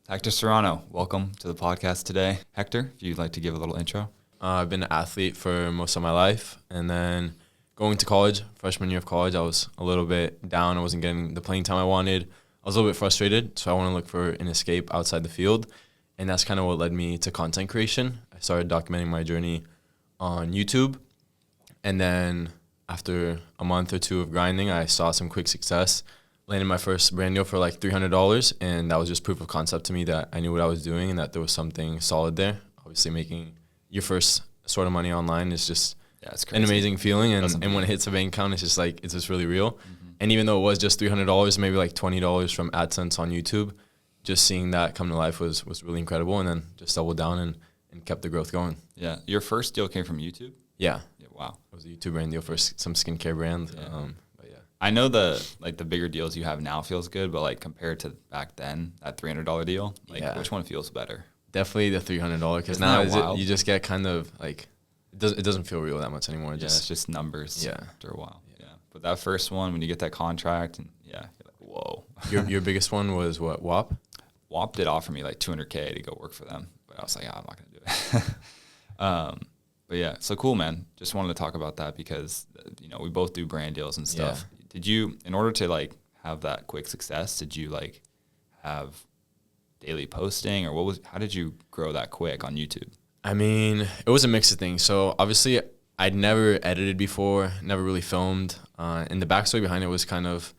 Hector Serrano, welcome to the podcast today. Hector, if you'd like to give a little intro. I've been an athlete for most of my life, and then going to college, freshman year of college, I was a little bit down. I wasn't getting the playing time I wanted. I was a little bit frustrated, so I want to look for an escape outside the field, and that's kind of what led me to content creation. I started documenting my journey on YouTube, and then after a month or two of grinding, I saw some quick success. Landed my first brand deal for like $300, and that was just proof of concept to me that I knew what I was doing and that there was something solid there. Obviously, making your first sort of money online is just an amazing feeling, and when it hits a bank account, it's just like, it's just really real. Mm-hmm. And even though it was just $300, maybe like $20 from AdSense on YouTube, just seeing that come to life was really incredible, and then just doubled down and kept the growth going. Yeah. Your first deal came from YouTube? Yeah. Wow. It was a YouTube brand deal for some skincare brand. Yeah. I know the bigger deals you have now feels good, but like compared to back then, that $300 deal, which one feels better? Definitely the $300, because now you just get kind of like, it doesn't feel real that much anymore. It's just numbers after a while. Yeah. But that first one, when you get that contract, and you're like, whoa. Your biggest one was what, WAP? WAP did offer me like $200K to go work for them, but I was like, I'm not going to do it. But yeah, so cool, man. Just wanted to talk about that because, we both do brand deals and stuff. Yeah. Did you, in order to like have that quick success, did you like have daily posting, or how did you grow that quick on YouTube? I mean, it was a mix of things. So obviously I'd never edited before, never really filmed. And the backstory behind it was kind of,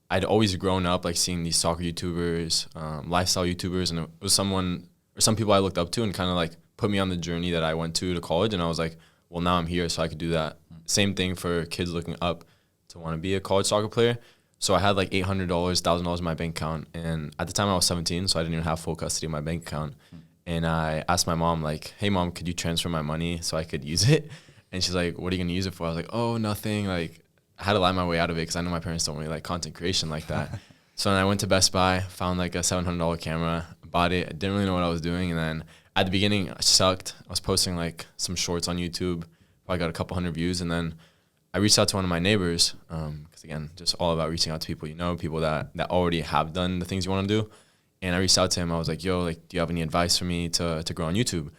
I'd always grown up like seeing these soccer YouTubers, lifestyle YouTubers, and it was some people I looked up to and kind of like put me on the journey that I went to college. And I was like, well, now I'm here, so I could do that. Same thing for kids looking up to want to be a college soccer player. So I had like $800, $1,000 in my bank account. And at the time I was 17, so I didn't even have full custody of my bank account. And I asked my mom, like, hey, Mom, could you transfer my money so I could use it? And she's like, what are you going to use it for? I was like, oh, nothing. Like, I had to lie my way out of it because I know my parents don't really like content creation like that. So then I went to Best Buy, found like a $700 camera, bought it. I didn't really know what I was doing. And then at the beginning, I sucked. I was posting like some shorts on YouTube. Probably got a couple hundred views. And then I reached out to one of my neighbors, because again, just all about reaching out to people people that already have done the things you want to do. And I reached out to him. I was like, yo, like, do you have any advice for me to grow on YouTube?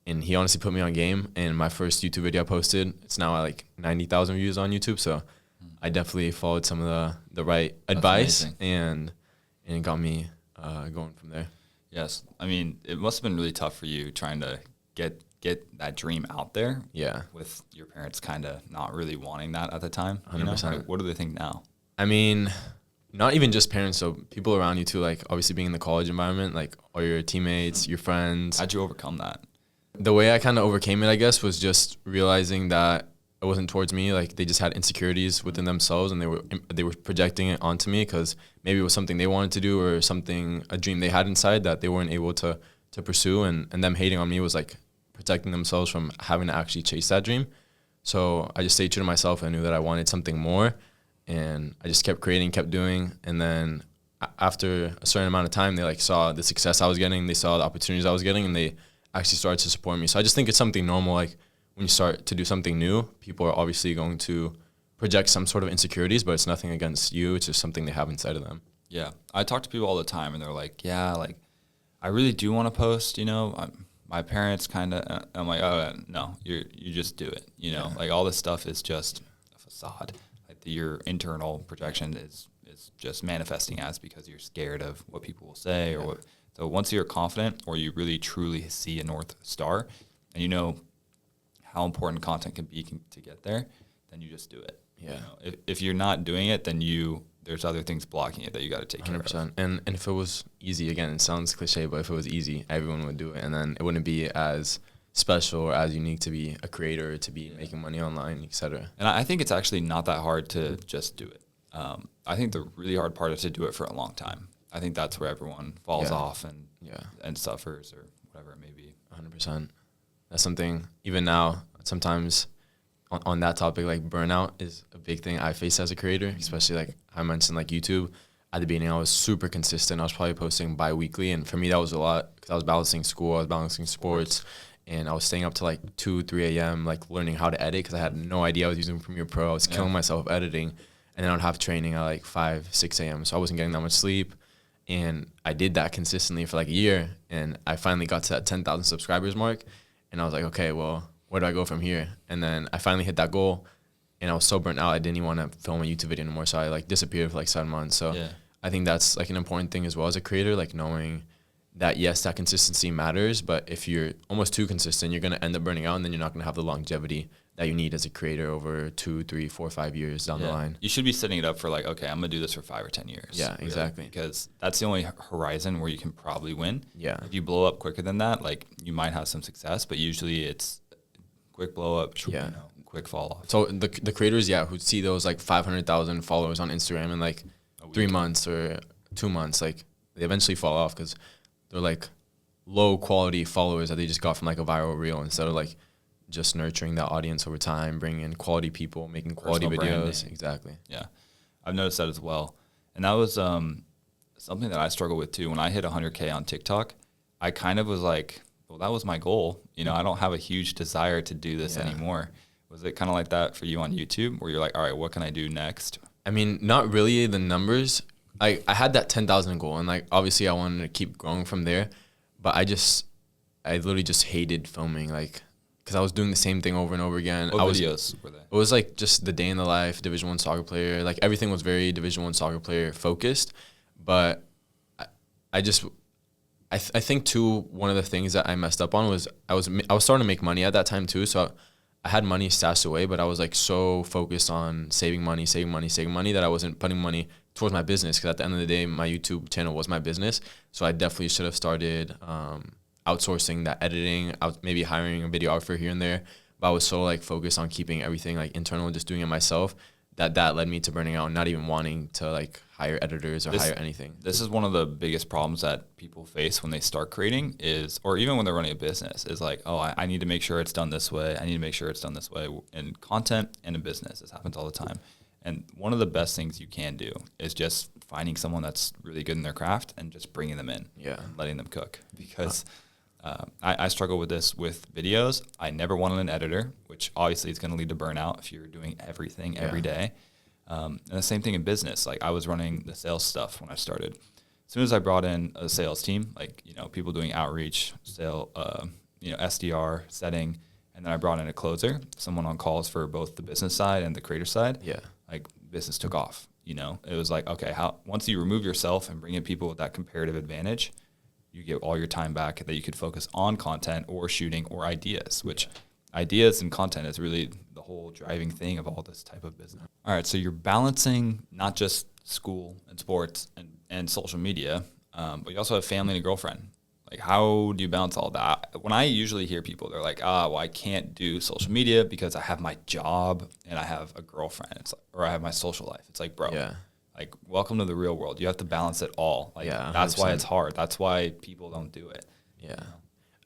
And he honestly put me on game. And my first YouTube video I posted, it's now at like 90,000 views on YouTube. So I definitely followed some of the right advice, and it got me going from there. Yes. I mean, it must have been really tough for you trying to get that dream out there. Yeah. With your parents kind of not really wanting that at the time. 100%. Like, what do they think now? I mean, not even just parents, so people around you too, like obviously being in the college environment, like all your teammates, your friends. How'd you overcome that? The way I kind of overcame it, I guess, was just realizing that it wasn't towards me. Like they just had insecurities within themselves, and they were projecting it onto me because maybe it was something they wanted to do or a dream they had inside that they weren't able to pursue, and them hating on me was like protecting themselves from having to actually chase that dream. So I just stayed true to myself. I knew that I wanted something more, and I just kept creating, kept doing. And then after a certain amount of time, they like saw the success I was getting, they saw the opportunities I was getting, and they actually started to support me. So I just think it's something normal. Like when you start to do something new, people are obviously going to project some sort of insecurities, but it's nothing against you. It's just something they have inside of them. Yeah. I talk to people all the time, and they're like, yeah, like I really do want to post, my parents kind of, I'm like, oh, no, you just do it. Like all this stuff is just a facade. Like your internal projection is just manifesting as because you're scared of what people will say or what. So once you're confident, or you really truly see a North Star, and you know how important content can be to get there, then you just do it. Yeah. If you're not doing it, then there's other things blocking it that you got to take care of. 100%. And if it was easy, again, it sounds cliche, but if it was easy, everyone would do it. And then it wouldn't be as special or as unique to be a creator, to be making money online, etc. And I think it's actually not that hard to just do it. I think the really hard part is to do it for a long time. I think that's where everyone falls off and suffers or whatever it may be. 100%. That's something, even now, sometimes on that topic, like burnout is a big thing I face as a creator, especially like I mentioned, like YouTube. At the beginning, I was super consistent. I was probably posting bi-weekly, and for me, that was a lot because I was balancing school, I was balancing sports, and I was staying up to like 2, 3 a.m., like learning how to edit because I had no idea I was using Premiere Pro. I was killing myself editing, and then I would have training at like 5, 6 a.m., so I wasn't getting that much sleep. And I did that consistently for like a year, and I finally got to that 10,000 subscribers mark, and I was like, okay, well, where do I go from here? And then I finally hit that goal, and I was so burnt out, I didn't even want to film a YouTube video anymore, so I like disappeared for like 7 months. So I think that's like an important thing as well as a creator, like knowing that yes, that consistency matters, but if you're almost too consistent, you're going to end up burning out, and then you're not going to have the longevity that you need as a creator over 2, 3, 4, 5 years down the line. You should be setting it up for like, okay, I'm going to do this for 5 or 10 years. Yeah, really, exactly. Because that's the only horizon where you can probably win. Yeah. If you blow up quicker than that, like you might have some success, but usually it's quick blow up, quick fall off. So the creators, who see those like 500,000 followers on Instagram in like 3 months or 2 months, like they eventually fall off because they're like low quality followers that they just got from like a viral reel instead of like just nurturing that audience over time, bringing in quality people, making quality videos. Branding. Exactly. Yeah. I've noticed that as well. And that was something that I struggle with too. When I hit 100K on TikTok, I kind of was like, well, that was my goal. You know, I don't have a huge desire to do this anymore. Was it kind of like that for you on YouTube where you're like, all right, what can I do next? I mean, not really the numbers. I had that 10,000 goal, and like obviously I wanted to keep growing from there, but I literally just hated filming, like, because I was doing the same thing over and over again. What videos were they? It was like just the day in the life, Division I soccer player. Like everything was very Division I soccer player focused. But I think too, one of the things that I messed up on was I was starting to make money at that time too. So I had money stashed away, but I was like so focused on saving money that I wasn't putting money towards my business. Because at the end of the day, my YouTube channel was my business. So I definitely should have started outsourcing that editing, maybe hiring a videographer here and there. But I was so like focused on keeping everything like internal and just doing it myself that led me to burning out and not even wanting to like hire editors or hire anything. This is one of the biggest problems that people face when they start creating or even when they're running a business is like, oh, I need to make sure it's done this way. I need to make sure it's done this way in content and in business. This happens all the time. And one of the best things you can do is just finding someone that's really good in their craft and just bringing them in and letting them cook. Because I struggle with this with videos. I never wanted an editor, which obviously is going to lead to burnout if you're doing everything every day. And the same thing in business. Like I was running the sales stuff when I started. As soon as I brought in a sales team, like, you know, people doing outreach, SDR, setting, and then I brought in a closer, someone on calls for both the business side and the creator side. Yeah. Like business took off, you know. It was like, okay, once you remove yourself and bring in people with that comparative advantage, you get all your time back that you could focus on content or shooting or ideas, which ideas and content is really the whole driving thing of all this type of business. All right, so you're balancing not just school and sports and social media, but you also have family and a girlfriend. Like, how do you balance all that? When I usually hear people, they're like, well, I can't do social media because I have my job and I have a girlfriend, or I have my social life. It's like, bro. Yeah. Like, welcome to the real world. You have to balance it all. Like, that's 100%. Why it's hard. That's why people don't do it. Yeah.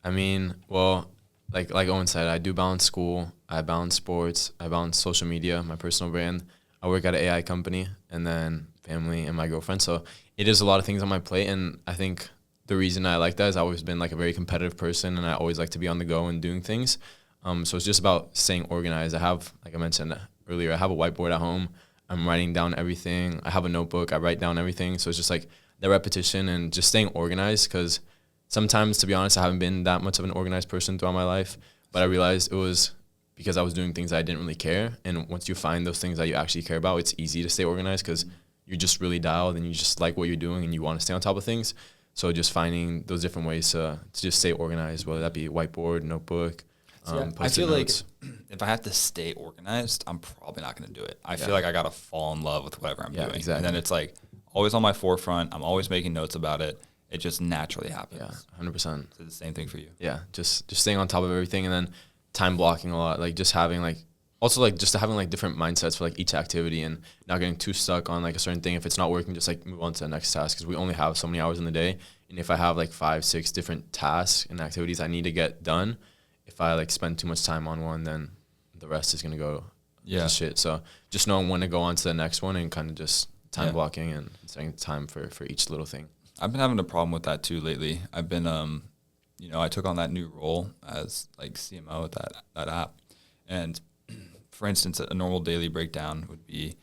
I mean, well, like Owen said, I do balance school. I balance sports. I balance social media, my personal brand. I work at an AI company, and then family and my girlfriend. So it is a lot of things on my plate. And I think the reason I like that is I've always been like a very competitive person, and I always like to be on the go and doing things. So it's just about staying organized. I have, like I mentioned earlier, I have a whiteboard at home. I'm writing down everything. I have a notebook. I write down everything. So it's just like the repetition and just staying organized, because sometimes, to be honest, I haven't been that much of an organized person throughout my life. But I realized it was because I was doing things I didn't really care. And once you find those things that you actually care about, it's easy to stay organized because you're just really dialed and you just like what you're doing and you want to stay on top of things. So just finding those different ways to just stay organized, whether that be whiteboard, notebook, I feel notes. Like if I have to stay organized, I'm probably not going to do it. I feel like I got to fall in love with whatever I'm doing. Exactly. And then it's like always on my forefront. I'm always making notes about it. It just naturally happens. Yeah, 100%. It's the same thing for you. Yeah, just staying on top of everything, and then time blocking a lot. Like just having having different mindsets for like each activity, and not getting too stuck on like a certain thing. If it's not working, just like move on to the next task, because we only have so many hours in the day. And if I have like 5, 6 different tasks and activities I need to get done, if I like spend too much time on one, then the rest is gonna go to shit. So just knowing when to go on to the next one and kind of just time blocking and setting time for each little thing. I've been having a problem with that too lately. I've been, I took on that new role as like CMO at that app. And for instance, a normal daily breakdown would be,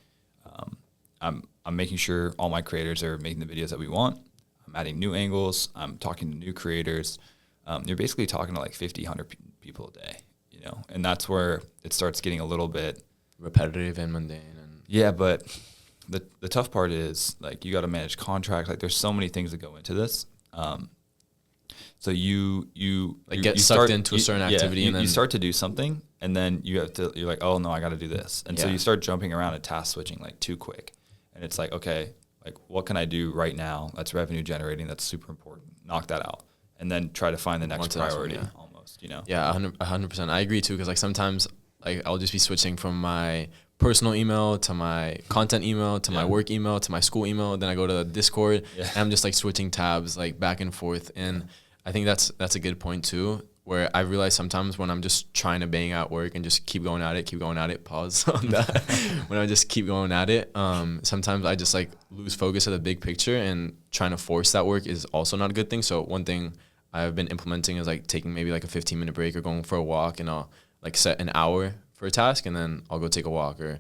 I'm making sure all my creators are making the videos that we want. adding new angles. I'm talking to new creators. You're basically talking to like 50, 100 people a day, you know, and that's where it starts getting a little bit repetitive and mundane. And yeah, but the tough part is like you got to manage contracts. Like there's so many things that go into this. So you get sucked into a certain activity, and then you start to do something, and then you're like, oh no, I got to do this, and so you start jumping around and task switching like too quick, and it's like, okay, like what can I do right now that's revenue generating, that's super important, knock that out, and then try to find the next priority, almost, you know. Yeah, 100%. I agree too, because like sometimes like I'll just be switching from my personal email to my content email to my work email to my school email. Then I go to Discord, and I'm just like switching tabs like back and forth. And I think that's a good point too, where I realize sometimes when I'm just trying to bang out work and just keep going at it, pause on that. When I just keep going at it, sometimes I just like lose focus of the big picture, and trying to force that work is also not a good thing. So one thing I've been implementing is like taking maybe like a 15-minute break or going for a walk, and I'll like set an hour for a task, and then I'll go take a walk or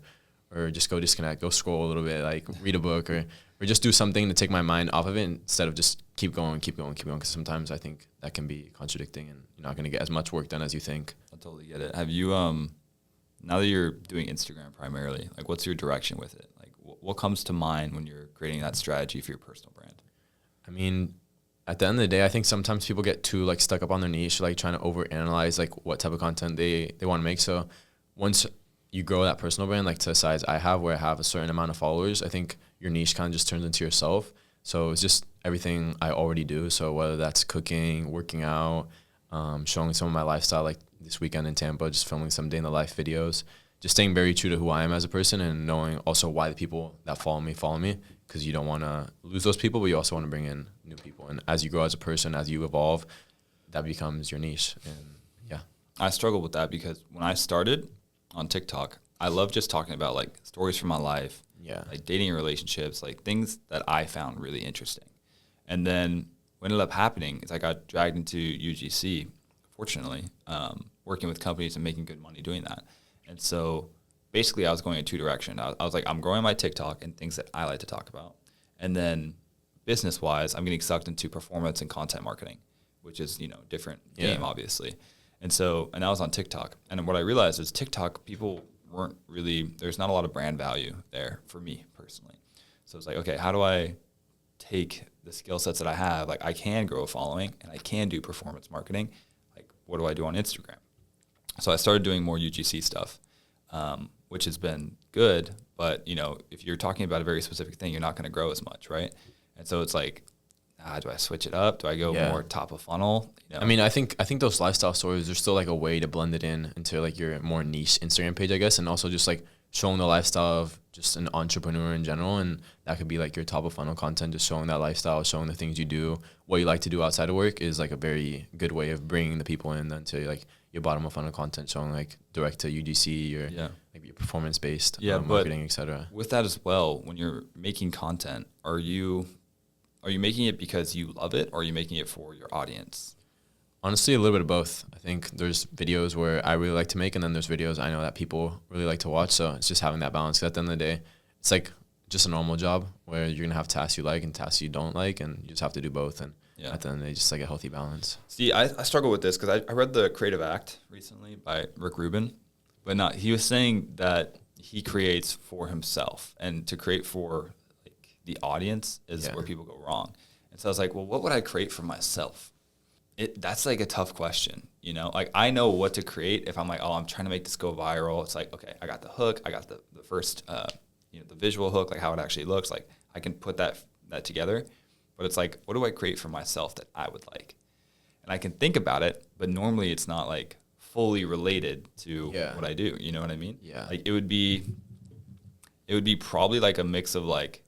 just go disconnect, go scroll a little bit, like read a book or just do something to take my mind off of it instead of just keep going. Because sometimes I think that can be contradicting, and you're not going to get as much work done as you think. I totally get it. Have you, now that you're doing Instagram primarily, like what's your direction with it? Like what comes to mind when you're creating that strategy for your personal brand? I mean, at the end of the day, I think sometimes people get too like stuck up on their niche, like trying to overanalyze like what type of content they want to make. So once you grow that personal brand, like to the size I have, where I have a certain amount of followers, I think your niche kind of just turns into yourself. So it's just everything I already do. So whether that's cooking, working out, showing some of my lifestyle, like this weekend in Tampa, just filming some day in the life videos, just staying very true to who I am as a person, and knowing also why the people that follow me, because you don't want to lose those people, but you also want to bring in new people. And as you grow as a person, as you evolve, that becomes your niche. And yeah. I struggle with that because when I started on TikTok, I love just talking about like stories from my life, like dating and relationships, like things that I found really interesting. And then what ended up happening is I got dragged into UGC, fortunately, working with companies and making good money doing that. And so basically I was going in two directions. I was like, I'm growing my TikTok and things that I like to talk about. And then business-wise, I'm getting sucked into performance and content marketing, which is, you know, different game, obviously. And I was on TikTok. And what I realized is TikTok, people weren't really, there's not a lot of brand value there for me personally. So it's like, okay, how do I take the skill sets that I have? Like I can grow a following and I can do performance marketing. Like what do I do on Instagram? So I started doing more UGC stuff, which has been good. But, you know, if you're talking about a very specific thing, you're not going to grow as much, right? And so it's like, do I switch it up? Do I go more top of funnel? You know? I mean, I think those lifestyle stories, there's still like a way to blend it in into like your more niche Instagram page, I guess, and also just like showing the lifestyle of just an entrepreneur in general. And that could be like your top of funnel content, just showing that lifestyle, showing the things you do, what you like to do outside of work is like a very good way of bringing the people in then to like your bottom of funnel content, showing like direct to UGC or maybe your performance based marketing, etc. With that as well, when you're making content, are you making it because you love it, or are you making it for your audience? Honestly, a little bit of both. I think there's videos where I really like to make, and then there's videos I know that people really like to watch. So it's just having that balance. 'Cause at the end of the day, it's like just a normal job where you're going to have tasks you like and tasks you don't like, and you just have to do both. And at the end of the day, just like a healthy balance. See, I struggle with this because I read The Creative Act recently by Rick Rubin, but he was saying that he creates for himself, and to create for the audience is where people go wrong. And so I was like, well, what would I create for myself? That's like a tough question, you know? Like I know what to create if I'm like, oh, I'm trying to make this go viral. It's like, okay, I got the hook. I got the first, the visual hook, like how it actually looks. Like I can put that together. But it's like, what do I create for myself that I would like? And I can think about it, but normally it's not like fully related to what I do. You know what I mean? Yeah. Like it would be probably like a mix of like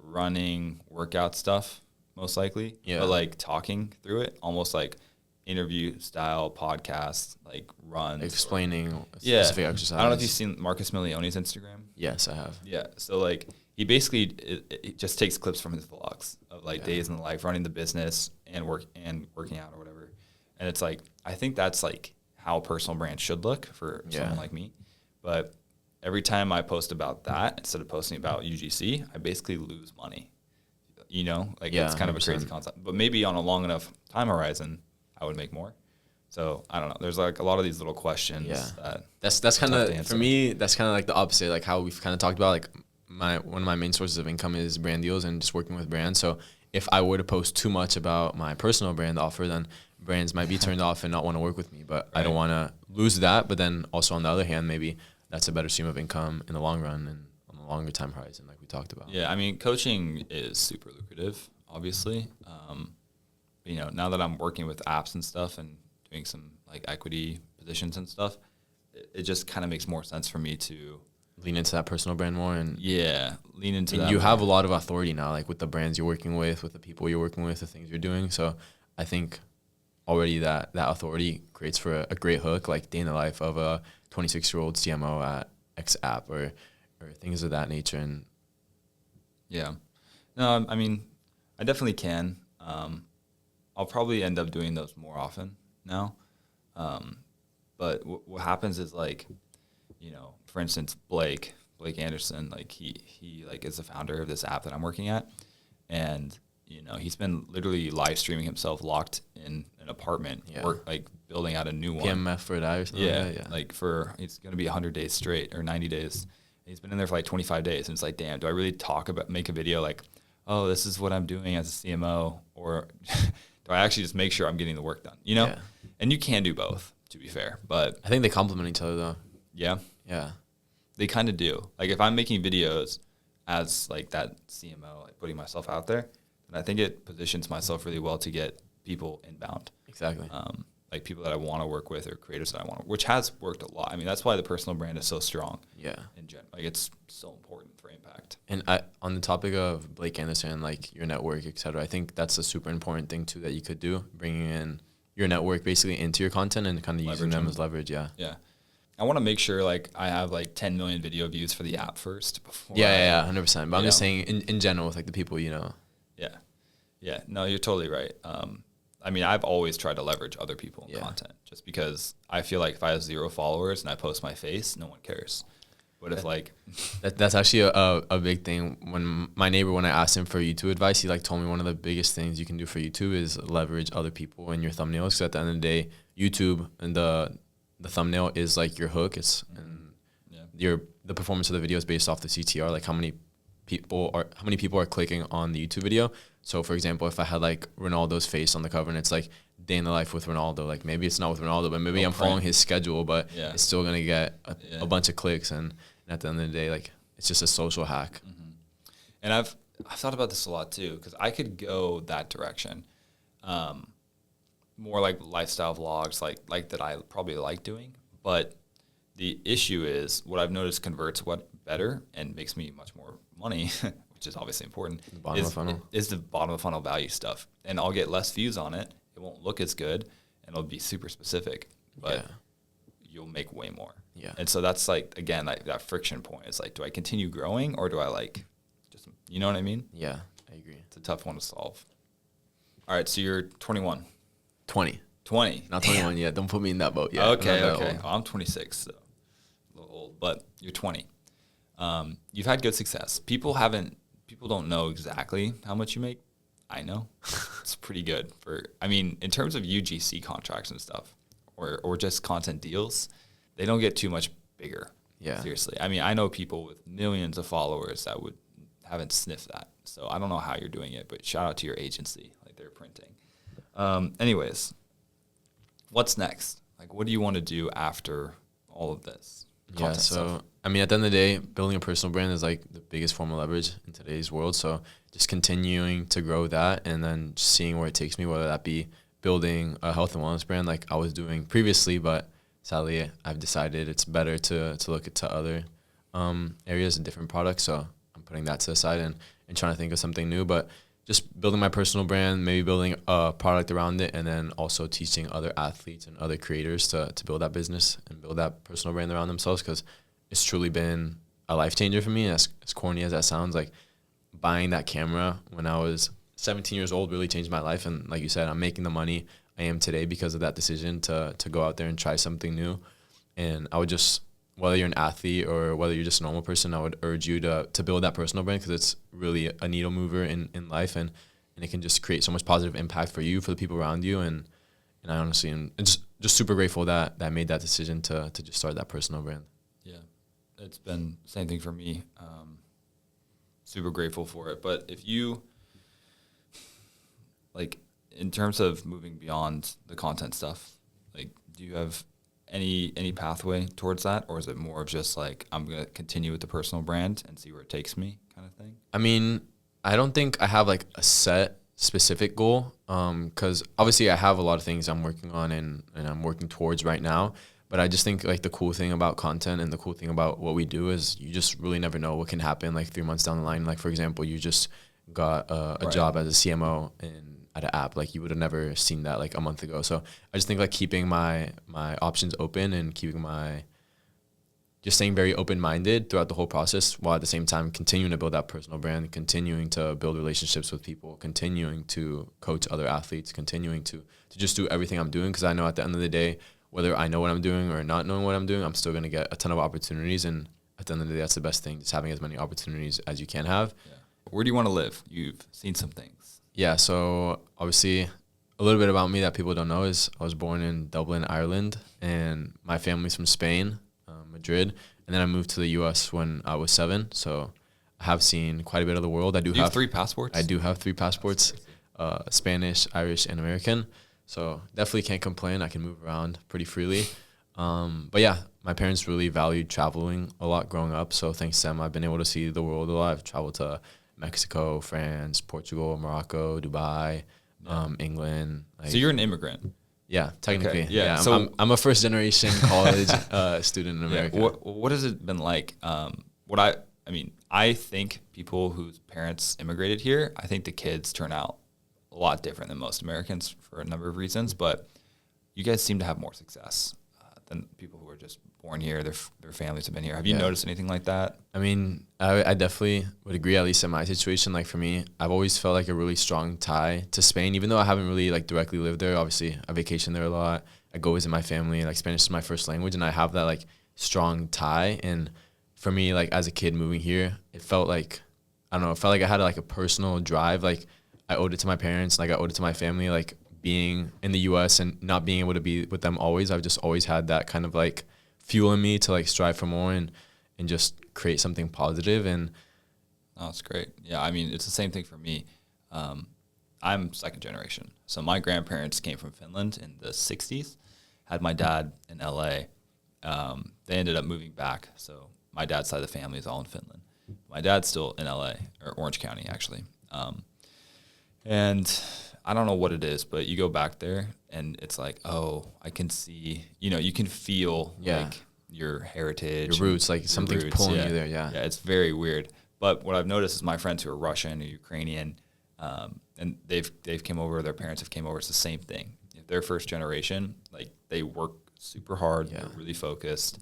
running workout stuff, most likely. But like talking through it, almost like interview style podcast, like runs. Explaining specific exercise. I don't know if you've seen Marcus Millione's Instagram. Yes, I have. Yeah. So like he basically it just takes clips from his vlogs of like days in the life, running the business and working out or whatever. And it's like, I think that's like how a personal brand should look for someone like me. But every time I post about that, instead of posting about UGC, I basically lose money. you know, like Yeah, it's kind of a 100%. crazy concept, but maybe on a long enough time horizon, I would make more. So I don't know. There's like a lot of these little questions. Yeah. That That's kind tough to of, answer. for me, that's kind of like the opposite, like how we've kind of talked about, like one of my main sources of income is brand deals and just working with brands. So if I were to post too much about my personal brand offer, then brands might be turned off and not want to work with me. But I don't want to lose that. But then also on the other hand, maybe that's a better stream of income in the long run and on the longer time horizon, like we talked about. Yeah, I mean, coaching is super lucrative, obviously. You know, now that I'm working with apps and stuff and doing some like equity positions and stuff, it just kind of makes more sense for me to Lean into that personal brand more. And lean into and that. you more. have a lot of authority now, like with the brands you're working with the people you're working with, the things you're doing. So I think already that authority creates for a great hook, like day in the life of a 26-year-old CMO at X app or things of that nature. And Yeah. No, I mean, I definitely can. I'll probably end up doing those more often now. But what happens is, like, you know, for instance, Blake Anderson, like he like is the founder of this app that I'm working at. And, you know, he's been literally live streaming himself locked in an apartment, like building out a new one. PMF for that or something. Yeah. Like it's going to be 100 days straight or 90 days. He's been in there for like 25 days. And it's like, damn, do I really make a video like, oh, this is what I'm doing as a CMO? Or do I actually just make sure I'm getting the work done? You know? Yeah. And you can do both, to be fair. But I think they complement each other though. yeah, they kind of do. Like if I'm making videos as like that CMO, like putting myself out there, then I think it positions myself really well to get people inbound. Exactly. Like people that I want to work with or creators that I want to, which has worked a lot. I mean, that's why the personal brand is so strong. Yeah. In general, like it's so important for impact. And on the topic of Blake Anderson, like your network, et cetera, I think that's a super important thing too that you could do, bringing in your network basically into your content and kind of using them as leverage. Yeah. Yeah. I want to make sure like I have like 10 million video views for the app first before. Yeah, 100%. But I'm just saying in general with like the people, you know. Yeah. Yeah. No, you're totally right. I mean, I've always tried to leverage other people in content just because I feel like if I have 0 followers and I post my face, no one cares. But if like that's actually a big thing. When my neighbor, when I asked him for YouTube advice, he like told me one of the biggest things you can do for YouTube is leverage other people in your thumbnails. Because at the end of the day, YouTube and the thumbnail is like your hook. It's and the performance of the video is based off the CTR, like how many people are clicking on the YouTube video. So for example, if I had like Ronaldo's face on the cover and it's like day in the life with Ronaldo, like maybe it's not with Ronaldo, but maybe I'm following his schedule, but it's still gonna get a bunch of clicks. And at the end of the day, like it's just a social hack. Mm-hmm. And I've thought about this a lot too, because I could go that direction, more like lifestyle vlogs, like that I probably like doing. But the issue is what I've noticed converts better and makes me much more money, which is obviously important. The bottom of the funnel is the bottom of the funnel value stuff, and I'll get less views on it. It won't look as good, and it'll be super specific, but you'll make way more. Yeah. And so that's like, again, like that friction point is like, do I continue growing or do I like just, you know what I mean? Yeah, I agree. It's a tough one to solve. All right. So you're 21. 20. Not 21 yet. Don't put me in that boat yet. Okay. Oh, I'm 26, so a little old, but you're 20. You've had good success. People don't know exactly how much you make. I know. It's pretty good in terms of UGC contracts and stuff or just content deals, they don't get too much bigger. Yeah. Seriously. I mean, I know people with millions of followers that haven't sniffed that. So I don't know how you're doing it, but shout out to your agency, like they're printing. Anyways, what's next? Like, what do you want to do after all of this? Yeah, so, I mean, at the end of the day, building a personal brand is like the biggest form of leverage in today's world. So just continuing to grow that and then just seeing where it takes me, whether that be building a health and wellness brand like I was doing previously, but sadly I've decided it's better to look into other areas and different products. So I'm putting that to the side and trying to think of something new, but just building my personal brand, maybe building a product around it, and then also teaching other athletes and other creators to build that business and build that personal brand around themselves, because it's truly been a life changer for me. As corny as that sounds, like buying that camera when I was 17 years old really changed my life. And like you said, I'm making the money I am today because of that decision to go out there and try something new. And I would just whether you're an athlete or whether you're just a normal person, I would urge you to build that personal brand, because it's really a needle mover in life, and it can just create so much positive impact for you, for the people around you. And I honestly am just super grateful that I made that decision to just start that personal brand. Yeah, it's been the same thing for me. Super grateful for it. But if you, like, in terms of moving beyond the content stuff, like, do you have any pathway towards that, or is it more of just like, I'm gonna continue with the personal brand and see where it takes me kind of thing? I mean, I don't think I have like a set specific goal, because obviously I have a lot of things I'm working on and I'm working towards right now. But I just think like the cool thing about content and the cool thing about what we do is you just really never know what can happen like 3 months down the line. Like, for example, you just got a job as a CMO at an app. Like, you would have never seen that like a month ago. So I just think like keeping my options open and just staying very open-minded throughout the whole process, while at the same time continuing to build that personal brand, continuing to build relationships with people, continuing to coach other athletes, continuing to just do everything I'm doing. Because I know at the end of the day, whether I know what I'm doing or not knowing what I'm doing, I'm still going to get a ton of opportunities. And at the end of the day, that's the best thing, just having as many opportunities as you can have. Yeah. Where do you want to live? You've seen some things. Yeah, so obviously a little bit about me that people don't know is I was born in Dublin, Ireland, and my family's from Spain, Madrid, and then I moved to the U.S. when I was 7. So I have seen quite a bit of the world. Do you have 3 passports? I do have 3 passports, Spanish, Irish, and American. So definitely can't complain. I can move around pretty freely. But yeah, my parents really valued traveling a lot growing up. So thanks to them, I've been able to see the world a lot. I've traveled to Mexico, France, Portugal, Morocco, Dubai, England. So you're an immigrant. Yeah, technically. Okay. Yeah. So I'm a first generation college student in America. Yeah. What has it been like? I think people whose parents immigrated here, I think the kids turn out a lot different than most Americans for a number of reasons, but you guys seem to have more success than people who are just born here. Their families have been here. Have you noticed anything like that? I mean, I definitely would agree, at least in my situation. Like, for me, I've always felt like a really strong tie to Spain, even though I haven't really like directly lived there. Obviously, I vacation there a lot. I go visit my family. Like, Spanish is my first language, and I have that like strong tie. And for me, like, as a kid moving here, it felt like, I don't know, it felt like I had like a personal drive. Like, I owed it to my parents, like I owed it to my family, like being in the U.S. and not being able to be with them always. I've just always had that kind of like fuel in me to like strive for more and just create something positive. And oh, that's great. Yeah, I mean, it's the same thing for me. I'm second generation. So my grandparents came from Finland in the 60s, had my dad in L.A. They ended up moving back. So my dad's side of the family is all in Finland. My dad's still in L.A., or Orange County, actually. And I don't know what it is, but you go back there and it's like, oh, I can see, you can feel like your heritage. Your roots, like something's pulling you there, yeah. Yeah, it's very weird. But what I've noticed is my friends who are Russian or Ukrainian, and they've came over, their parents have came over, it's the same thing. If they're first generation, like they work super hard, they're really focused.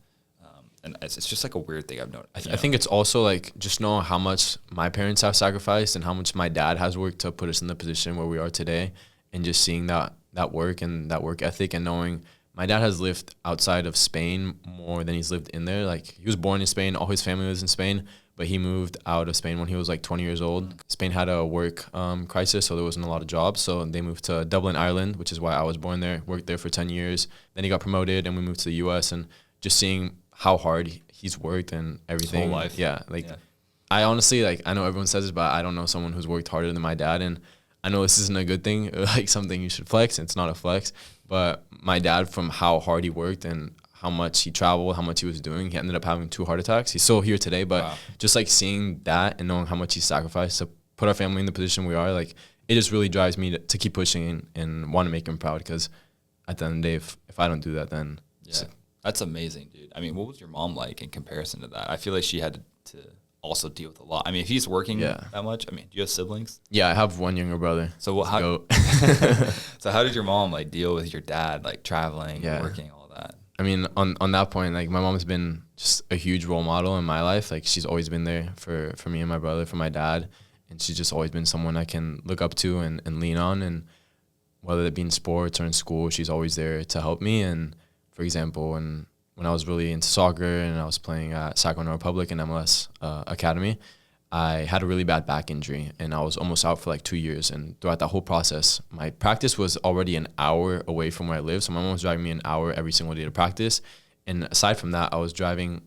And it's just like a weird thing I've noticed. I think it's also like just knowing how much my parents have sacrificed and how much my dad has worked to put us in the position where we are today, and just seeing that work and that work ethic, and knowing my dad has lived outside of Spain more than he's lived in there. Like, he was born in Spain, all his family lives in Spain, but he moved out of Spain when he was like 20 years old. Spain had a work crisis, so there wasn't a lot of jobs. So they moved to Dublin, Ireland, which is why I was born there, worked there for 10 years. Then he got promoted and we moved to the US, and just seeing how hard he's worked and everything. His whole life. Yeah. I honestly, like, I know everyone says this, but I don't know someone who's worked harder than my dad. And I know this isn't a good thing, like something you should flex. It's not a flex. But my dad, from how hard he worked and how much he traveled, how much he was doing, he ended up having 2 heart attacks. He's still here today, but just like seeing that and knowing how much he sacrificed to put our family in the position we are, like, it just really drives me to keep pushing and want to make him proud, because at the end of the day, if I don't do that, then... Yeah. That's amazing, dude. I mean, what was your mom like in comparison to that? I feel like she had to also deal with a lot. I mean, if he's working that much, I mean, do you have siblings? Yeah, I have one younger brother. So so how did your mom like deal with your dad, like traveling, working, all that? I mean, on that point, like, my mom's been just a huge role model in my life. Like, she's always been there for me and my brother, for my dad. And she's just always been someone I can look up to and lean on. And whether it be in sports or in school, she's always there to help me. And for example, when when I was really into soccer and I was playing at Sacramento Republic and MLS Academy, I had a really bad back injury and I was almost out for like 2 years. And throughout that whole process, my practice was already an hour away from where I live. So my mom was driving me an hour every single day to practice. And aside from that, I was driving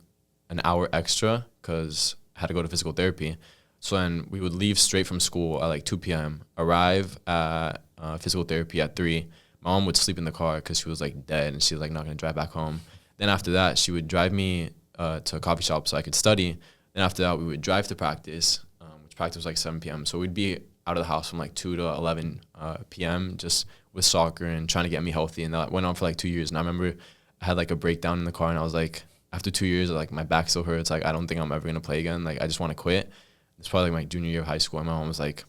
an hour extra because I had to go to physical therapy. So then we would leave straight from school at like 2 p.m., arrive at physical therapy at 3. My mom would sleep in the car because she was like dead and she was like not going to drive back home. Then after that, she would drive me to a coffee shop so I could study. Then after that, we would drive to practice, which practice was like 7 p.m. So we'd be out of the house from like 2 to 11 p.m. just with soccer and trying to get me healthy. And that went on for like 2 years. And I remember I had like a breakdown in the car and I was like, after 2 years, like my back still hurts. Like, I don't think I'm ever going to play again. Like, I just want to quit. It's probably like my junior year of high school. And my mom was like,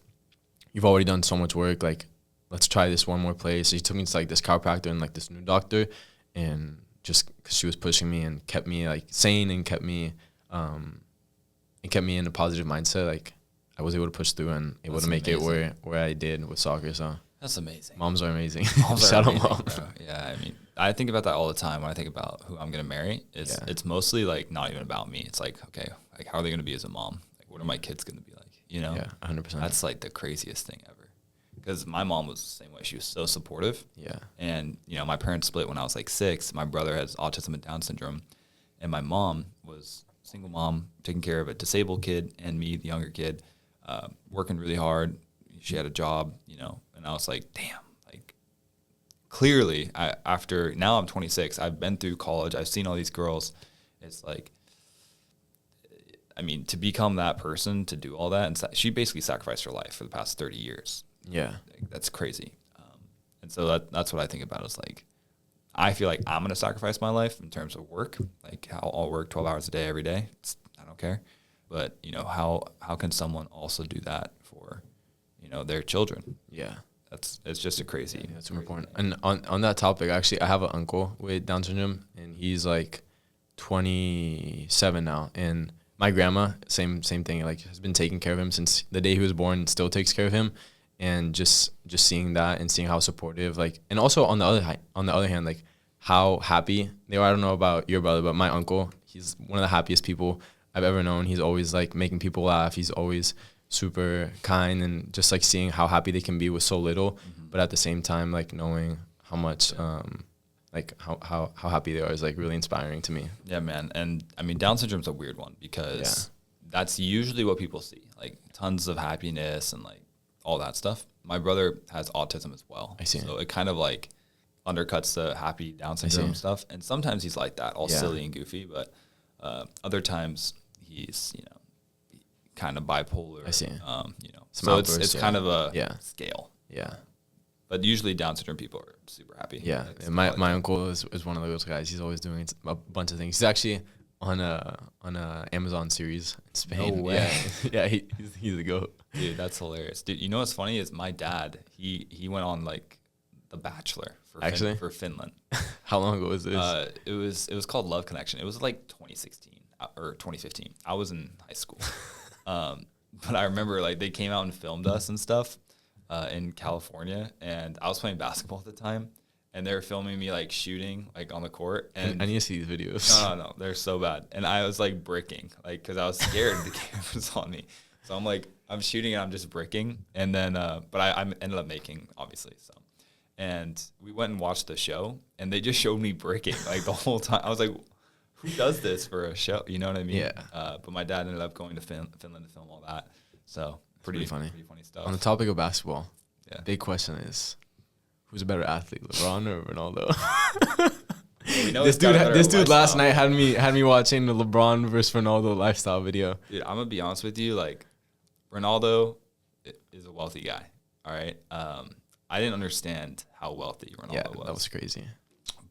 you've already done so much work. Like, let's try this one more place. So she took me to like this chiropractor and like this new doctor. And just because she was pushing me and kept me like sane and kept me in a positive mindset, like I was able to push through and able to make it where I did with soccer. So that's amazing. Moms are amazing. Shout out mom. Bro. Yeah, I mean, I think about that all the time when I think about who I'm gonna marry. It's mostly like not even about me. It's like, okay, like how are they gonna be as a mom? Like what are my kids gonna be like? You know? Yeah, 100%. That's like the craziest thing ever. Because my mom was the same way. She was so supportive. Yeah. And you know, my parents split when I was like 6. My brother has autism and Down syndrome, and my mom was single mom, taking care of a disabled kid and me, the younger kid, working really hard. She had a job, you know, and I was like, damn, like clearly now I'm 26, I've been through college, I've seen all these girls. It's like, I mean, to become that person, to do all that, and she basically sacrificed her life for the past 30 years. Yeah. Like, that's crazy. And so that's what I think about is like, I feel like I'm going to sacrifice my life in terms of work. Like I'll work 12 hours a day every day. I don't care. But, you know, how can someone also do that for, you know, their children? Yeah. It's just a crazy. Yeah, that's super important. And on that topic, actually, I have an uncle with Down syndrome, and he's like 27 now. And my grandma, same thing, like has been taking care of him since the day he was born, still takes care of him. And just seeing that and seeing how supportive, like, and also on the other hand, like how happy they are. I don't know about your brother, but my uncle, he's one of the happiest people I've ever known. He's always like making people laugh. He's always super kind, and just like seeing how happy they can be with so little, but at the same time, like knowing how much, like how happy they are is like really inspiring to me. Yeah, man. And I mean, Down syndrome's a weird one because that's usually what people see, like tons of happiness and like all that stuff. My brother has autism as well. I see. So it kind of like undercuts the happy Down syndrome stuff. And sometimes he's like that, all silly and goofy, but other times he's, you know, kind of bipolar. I see. You know, so it's kind of a scale. Yeah. But usually Down syndrome people are super happy. Yeah. And my uncle is one of those guys. He's always doing a bunch of things. He's actually on a Amazon series in Spain. No way. Yeah, he's a goat. Dude, that's hilarious. Dude, you know what's funny is my dad, he went on like The Bachelor for Finland. How long ago was this? It was called Love Connection. It was like 2016 or 2015. I was in high school. But I remember like they came out and filmed us and stuff in California, and I was playing basketball at the time. And they were filming me like shooting like on the court, and I need to see these videos. No, they're so bad. And I was like bricking, like because I was scared the camera's on me. So I'm shooting and I'm just bricking, and then but I ended up making, obviously. So, and we went and watched the show, and they just showed me bricking like the whole time. I was like, who does this for a show? You know what I mean? Yeah. But my dad ended up going to Finland to film all that. So pretty funny stuff. On the topic of basketball, big question is, who's a better athlete, LeBron or Ronaldo? This dude last night had me watching the LeBron versus Ronaldo lifestyle video. Dude, I'm gonna be honest with you, like Ronaldo is a wealthy guy. All right, I didn't understand how wealthy Ronaldo was. That was crazy.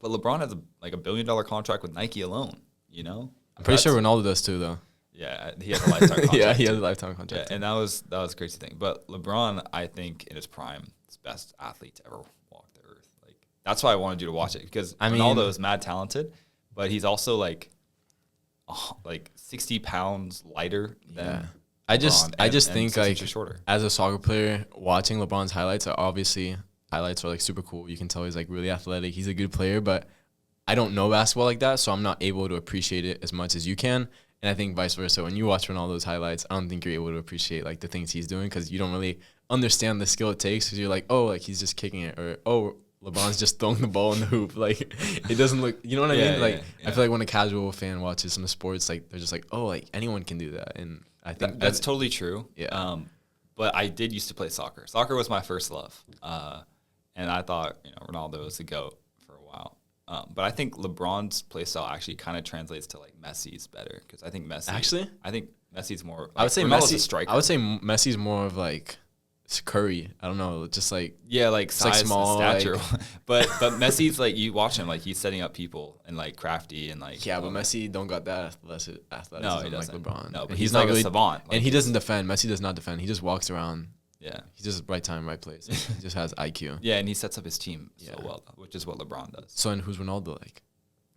But LeBron has a $1 billion contract with Nike alone. You know, I'm pretty sure Ronaldo does too, though. Yeah, he has a lifetime contract. Yeah, he has a lifetime contract. Yeah, and that was a crazy thing. But LeBron, I think in his prime, is the best athlete to ever walk the earth. Like that's why I wanted you to watch it, because Ronaldo is mad talented, but he's also like 60 pounds lighter than I just think like shorter. As a soccer player, watching LeBron's highlights are obviously highlights are like super cool. You can tell he's like really athletic. He's a good player, but I don't know basketball like that, so I'm not able to appreciate it as much as you can. And I think vice versa. When you watch Ronaldo's highlights, I don't think you're able to appreciate like the things he's doing because you don't really understand the skill it takes. Because you're like, oh, like he's just kicking it, or oh, LeBron's just throwing the ball in the hoop. Like it doesn't look. You know what I mean? Like I feel like when a casual fan watches some sports, like they're just like, oh, like anyone can do that. And I think that's totally true. Yeah. But I did used to play soccer. Soccer was my first love, and I thought Ronaldo was the GOAT for a while. But I think LeBron's play style actually kind of translates to like Messi's better because I think Messi's more. Like, I would say Ronaldo's Messi. a striker. I would say Messi's more of like Curry. I don't know, just like like size, like small, and stature. like but Messi's like you watch him like he's setting up people and like crafty and like but Messi don't got that athleticism no, he doesn't. like LeBron. No, but he's not like really a savant. Like and he doesn't defend. Messi does not defend. He just walks around. Yeah, he's just right time, right place. He just has IQ. Yeah, and he sets up his team so well, which is what LeBron does. So, and who's Ronaldo like?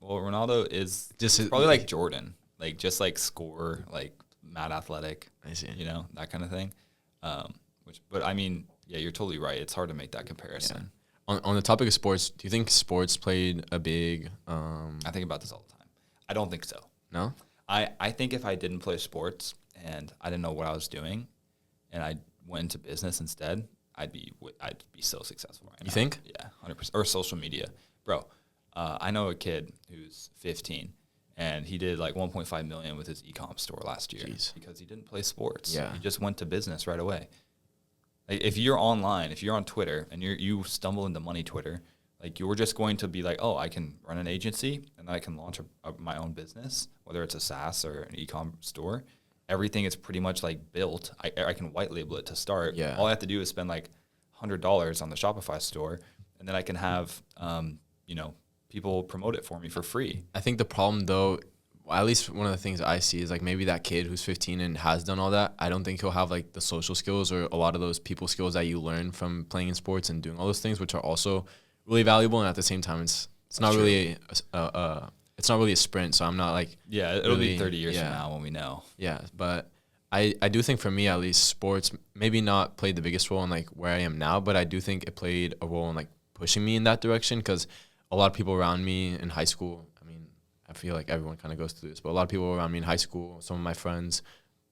Well, Ronaldo is just probably like Jordan, like just like score, like mad athletic. I see. That kind of thing. But I mean, yeah, you're totally right. It's hard to make that comparison. Yeah. On the topic of sports, do you think sports played a big? I think about this all the time. I don't think so. No. I think if I didn't play sports and I didn't know what I was doing, and I went into business instead, I'd be so successful right now. You think? Yeah, 100%. Or social media, bro. I know a kid who's 15, and he did like 1.5 million with his e-com store last year because he didn't play sports. Yeah. He just went to business right away. Like if you're online, if you're on Twitter and you stumble into money Twitter, like you're just going to be like, oh, I can run an agency and I can launch my own business, whether it's a SaaS or an e-com store. Everything is pretty much like built. I can white label it to start. Yeah. All I have to do is spend like $100 on the Shopify store, and then I can have people promote it for me for free. I think the problem though, at least one of the things I see is like maybe that kid who's 15 and has done all that, I don't think he'll have like the social skills or a lot of those people skills that you learn from playing in sports and doing all those things, which are also really valuable. And at the same time, it's not really it's not really a sprint. So I'm not like it'll be 30 years from now when we know. Yeah, but I do think for me at least, sports maybe not played the biggest role in like where I am now, but I do think it played a role in like pushing me in that direction because a lot of people around me in high school, I mean, I feel like everyone kind of goes through this, but a lot of people around me in high school, some of my friends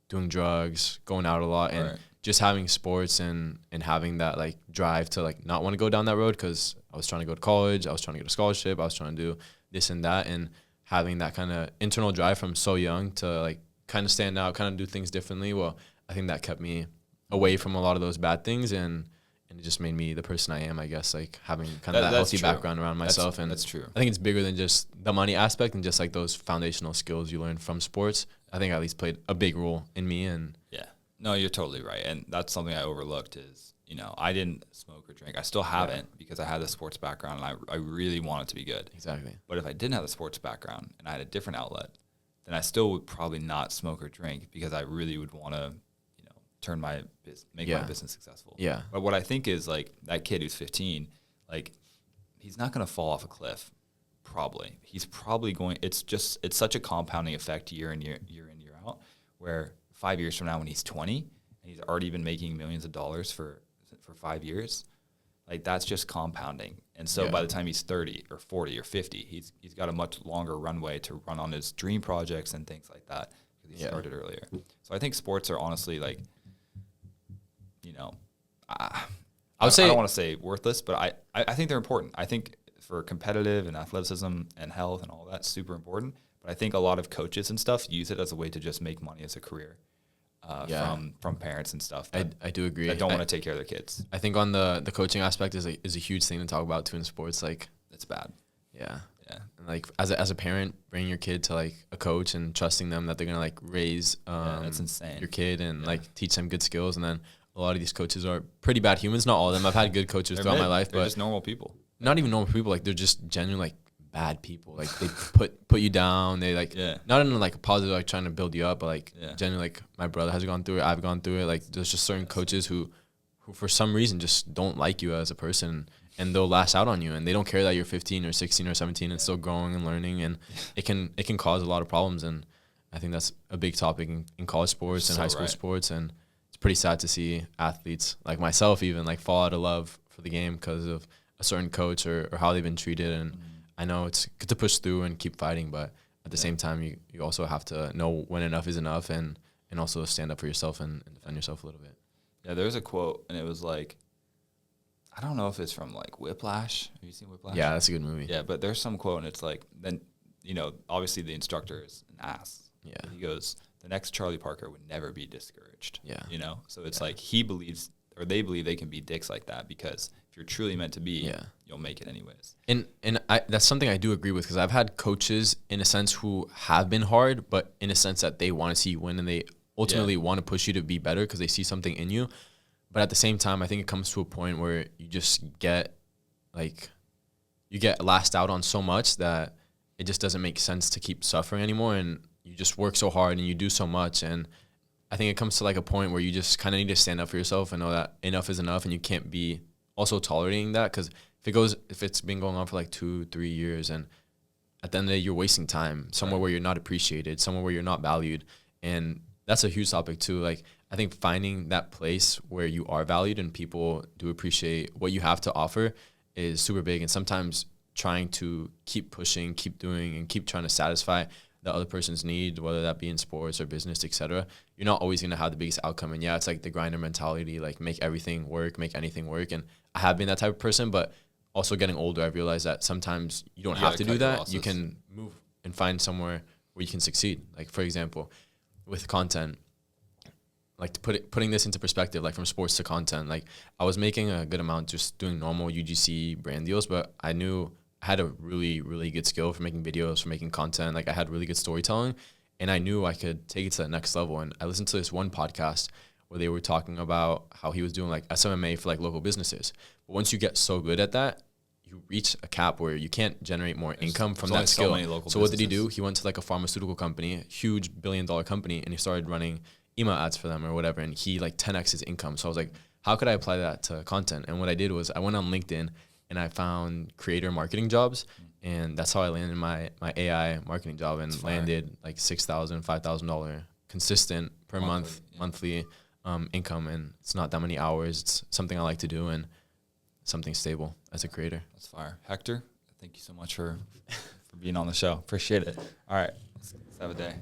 doing drugs, going out a lot, and just having sports and having that like drive to like not want to go down that road because I was trying to go to college, I was trying to get a scholarship, I was trying to do this and that, and having that kind of internal drive from so young to like kind of stand out, kind of do things differently. Well, I think that kept me away from a lot of those bad things and it just made me the person I am, I guess, like having kind of that healthy background around myself. And that's true. I think it's bigger than just the money aspect and just like those foundational skills you learn from sports. I think at least played a big role in me. And yeah, no, you're totally right. And that's something I overlooked is, I didn't smoke or drink. I still haven't because I had the sports background and I really want it to be good. Exactly. But if I didn't have the sports background and I had a different outlet, then I still would probably not smoke or drink because I really would want to make my business successful. Yeah. But what I think is like that kid who's 15, like he's not going to fall off a cliff. Probably. He's probably going, it's such a compounding effect year in, year out, where 5 years from now when he's 20 and he's already been making millions of dollars for 5 years, like that's just compounding. And so by the time he's 30 or 40 or 50, he's got a much longer runway to run on his dream projects and things like that because he started earlier. So I think sports are honestly like, I would say I don't want to say worthless, but I think they're important. I think for competitive and athleticism and health and all that, super important. But I think a lot of coaches and stuff use it as a way to just make money as a career from parents and stuff. I do agree. That don't want to take care of their kids. I think on the coaching aspect is a huge thing to talk about too in sports. Like it's bad. Yeah. Yeah. And like as a parent, bringing your kid to like a coach and trusting them that they're gonna like raise that's insane. Your kid and like teach them good skills, and then a lot of these coaches are pretty bad humans. Not all of them. I've had good coaches throughout my life, they're just normal people. Not even normal people. Like they're just genuinely like bad people. Like they put you down. They like not in like a positive like trying to build you up, but like genuinely like my brother has gone through it. I've gone through it. Like there's just certain coaches who for some reason just don't like you as a person, and they'll lash out on you, and they don't care that you're 15 or 16 or 17 and still growing and learning, and it can cause a lot of problems. And I think that's a big topic in college sports and high school sports, and it's pretty sad to see athletes like myself even like fall out of love for the game because of a certain coach or how they've been treated. And I know it's good to push through and keep fighting, but at the same time, you also have to know when enough is enough, and also stand up for yourself and defend yourself a little bit. Yeah, there's a quote, and it was like, I don't know if it's from like Whiplash. Have you seen Whiplash? Yeah, that's a good movie. Yeah, but there's some quote, and it's like, then, obviously the instructor is an ass. Yeah. He goes, the next Charlie Parker would never be discouraged. Yeah. So it's like he believes, or they believe they can be dicks like that, because if you're truly meant to be, you'll make it anyways. And that's something I do agree with, because I've had coaches in a sense who have been hard, but in a sense that they want to see you win, and they ultimately want to push you to be better because they see something in you. But at the same time, I think it comes to a point where you just get lashed out on so much that it just doesn't make sense to keep suffering anymore. And you just work so hard and you do so much. And I think it comes to like a point where you just kind of need to stand up for yourself and know that enough is enough, and you can't be also tolerating that, because if it's been going on for like 2-3 years, and at the end of the day, you're wasting time somewhere where you're not appreciated, somewhere where you're not valued. And that's a huge topic too. Like, I think finding that place where you are valued and people do appreciate what you have to offer is super big. And sometimes trying to keep pushing, keep doing, and keep trying to satisfy the other person's need, whether that be in sports or business, etc., you're not always going to have the biggest outcome. And yeah, it's like the grinder mentality, like make everything work, make anything work. And I have been that type of person, but also getting older, I've realized that sometimes you don't have to do that. You can move and find somewhere where you can succeed. Like, for example, with content, like putting this into perspective, like from sports to content, like I was making a good amount just doing normal UGC brand deals, but I knew I had a really, really good skill for making videos, for making content. Like, I had really good storytelling, and I knew I could take it to the next level. And I listened to this one podcast where they were talking about how he was doing like SMMA for like local businesses. But once you get so good at that, you reach a cap where you can't generate more income from that skill. So what did he do? He went to like a pharmaceutical company, a huge $1 billion company, and he started running email ads for them or whatever. And he like 10x his income. So I was like, how could I apply that to content? And what I did was I went on LinkedIn and I found creator marketing jobs. And that's how I landed my AI marketing job, and landed like $6,000, $5,000 consistent per monthly income. And it's not that many hours. It's something I like to do and something stable as a creator. That's fire. Hector, thank you so much for being on the show. Appreciate it. All right, let's have a day.